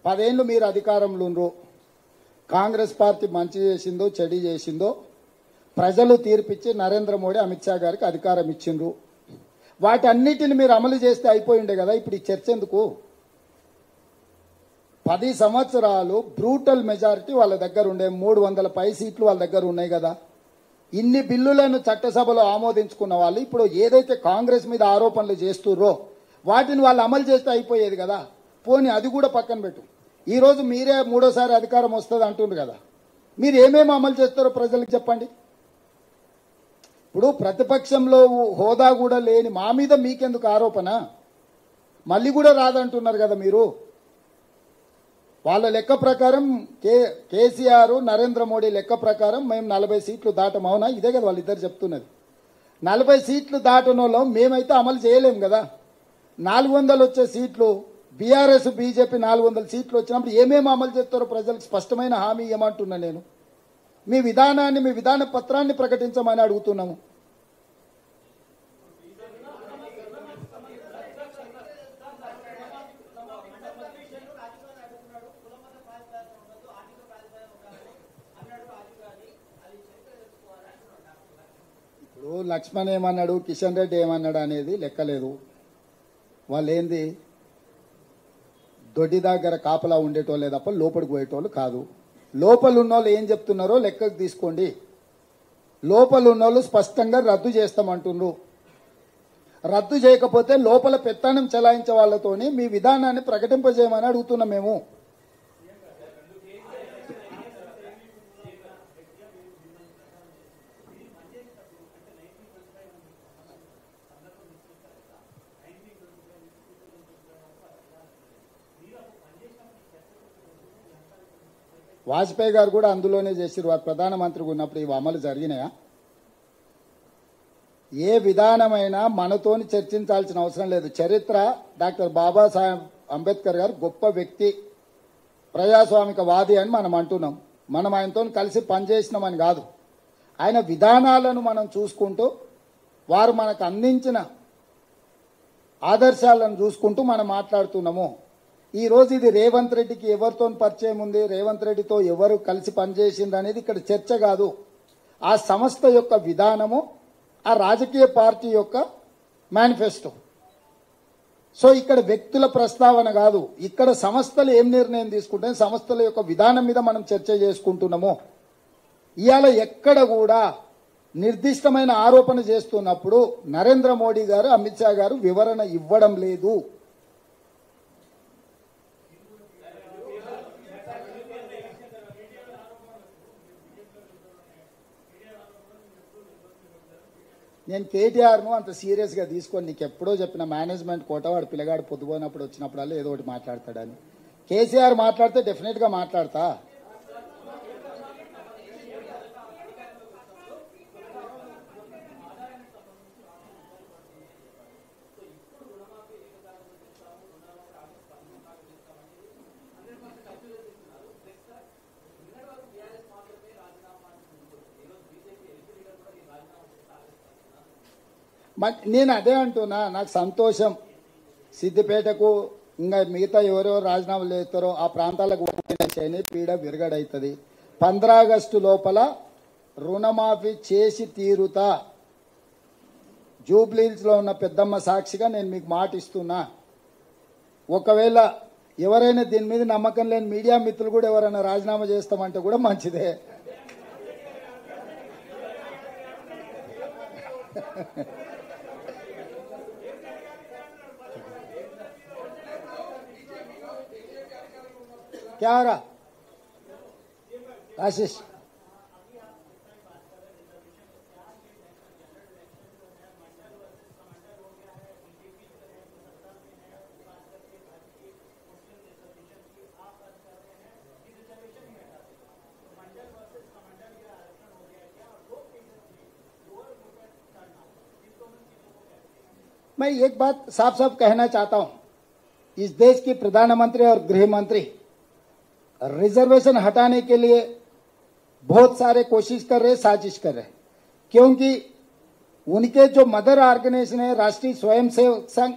10 ఏళ్ళు మీరు అధికారంలో ఉన్నారు. కాంగ్రెస్ పార్టీ మంచి చేసిందో చెడు చేసిందో ప్రజలు తీర్పిచ్చి నరేంద్ర మోడీ అమిత్ షా గారికి అధికారం ఇచ్చిండ్రు. వాటన్నిటిని మీరు అమలు చేస్తే అయిపోయిండే కదా. ఇప్పుడు ఈ చర్చ ఎందుకు? 10 సంవత్సరాలు బ్రూటల్ మెజారిటీ వాళ్ళ దగ్గర ఉండే 300 పై సీట్లు వాళ్ళ దగ్గర ఉన్నాయి కదా. ఇన్ని బిల్లులను చట్టసభలో ఆమోదించుకున్న వాళ్ళు ఇప్పుడు ఏదైతే కాంగ్రెస్ మీద ఆరోపణలు చేస్తుర్రో వాటిని వాళ్ళు అమలు చేస్తే అయిపోయేది కదా. పోనీ అది కూడా పక్కన పెట్టు. ఈరోజు మీరే 3వ అధికారం వస్తుంది అంటున్నారు కదా. మీరు ఏమేమి అమలు చేస్తారో ప్రజలకు చెప్పండి. ఇప్పుడు ప్రతిపక్షంలో హోదా కూడా లేని మా మీద మీకెందుకు ఆరోపణ? మళ్ళీ కూడా రాదంటున్నారు కదా మీరు. వాళ్ళ లెక్క ప్రకారం కేసీఆర్ నరేంద్ర మోడీ లెక్క ప్రకారం మేము 40 సీట్లు దాటం. అవునా? ఇదే కదా వాళ్ళిద్దరు చెప్తున్నది. 40 సీట్లు దాటనలో మేమైతే అమలు చేయలేము కదా. 400 వచ్చే సీట్లు బీఆర్ఎస్ బీజేపీ 400 సీట్లు వచ్చినప్పుడు ఏమేమి అమలు చేస్తారో ప్రజలకు స్పష్టమైన హామీ ఇవ్వమంటున్నా నేను. మీ విధానాన్ని మీ విధాన పత్రాన్ని ప్రకటించమని అడుగుతున్నాము. ఇప్పుడు లక్ష్మణ్ ఏమన్నాడు, కిషన్ రెడ్డి ఏమన్నాడు అనేది లెక్కలేదు. వాళ్ళు ఏంది దొడ్డి దగ్గర కాపలా ఉండేటోళ్ళే తప్ప లోపలికి పోయేటోళ్ళు కాదు. లోపల ఉన్నోళ్ళు ఏం చెప్తున్నారో లెక్కకు తీసుకోండి. లోపల ఉన్నోళ్ళు స్పష్టంగా రద్దు చేస్తామంటున్నారు. రద్దు చేయకపోతే లోపల పెత్తనం చెలాయించే వాళ్ళతోని మీ విధానాన్ని ప్రకటింపజేయమని అడుగుతున్నాం మేము. వాజ్పేయి గారు కూడా అందులోనే చేసిరు. వారు ప్రధానమంత్రిగా ఉన్నప్పుడు ఇవి అమలు జరిగినాయా? ఏ విధానమైనా మనతోని చర్చించాల్సిన అవసరం లేదు. చరిత్ర డాక్టర్ బాబాసాహెబ్ అంబేద్కర్ గారు గొప్ప వ్యక్తి, ప్రజాస్వామికవాది అని మనం అంటున్నాం. మనం ఆయనతో కలిసి పనిచేసినామని కాదు. ఆయన విధానాలను మనం చూసుకుంటూ వారు మనకు అందించిన ఆదర్శాలను చూసుకుంటూ మనం మాట్లాడుతున్నాము. ఈరోజు ఇది రేవంత్ రెడ్డికి ఎవరితో పరిచయం ఉంది, రేవంత్ రెడ్డితో ఎవరు కలిసి పనిచేసింది అనేది ఇక్కడ చర్చ కాదు. ఆ సంస్థ యొక్క విధానము, ఆ రాజకీయ పార్టీ యొక్క మేనిఫెస్టో. సో ఇక్కడ వ్యక్తుల ప్రస్తావన కాదు. ఇక్కడ సంస్థలు ఏం నిర్ణయం తీసుకుంటే సంస్థల యొక్క విధానం మీద మనం చర్చ చేసుకుంటున్నాము. ఇవాళ ఎక్కడ కూడా నిర్దిష్టమైన ఆరోపణ చేస్తున్నప్పుడు నరేంద్ర మోడీ గారు అమిత్ షా గారు వివరణ ఇవ్వడం లేదు. నేను కేటీఆర్ను అంత సీరియస్గా తీసుకొని నీకు ఎప్పుడో చెప్పిన మేనేజ్మెంట్ కోట వాడు పిల్లగాడు పొద్దుపోయినప్పుడు వచ్చినప్పుడల్లా ఏదో ఒకటి మాట్లాడతాడని. కేసీఆర్ మాట్లాడితే డెఫినెట్గా మాట్లాడతా. నేను అదే అంటున్నా, నాకు సంతోషం. సిద్దిపేటకు ఇంకా మిగతా ఎవరెవరు రాజీనామాలు చేస్తారో ఆ ప్రాంతాలకు చేయని పీడ విరగడవుతుంది. 15 ఆగస్టు లోపల రుణమాఫీ చేసి తీరుతా. జూబ్లీహిల్స్లో ఉన్న పెద్దమ్మ సాక్షిగా నేను మీకు మాట ఇస్తున్నా. ఒకవేళ ఎవరైనా దీని మీద నమ్మకం లేని మీడియా మిత్రులు కూడా ఎవరైనా రాజీనామా చేస్తామంటే కూడా మంచిదే. क्या हो रहा आशीष? मैं एक बात साफ साफ कहना चाहता हूं, इस देश की प्रधानमंत्री और गृह मंत्री रिजर्वेशन हटाने के लिए बहुत सारे कोशिश कर रहे, साजिश कर रहे, क्योंकि उनके जो मदर ऑर्गेनाइजेशन है राष्ट्रीय स्वयंसेवक संघ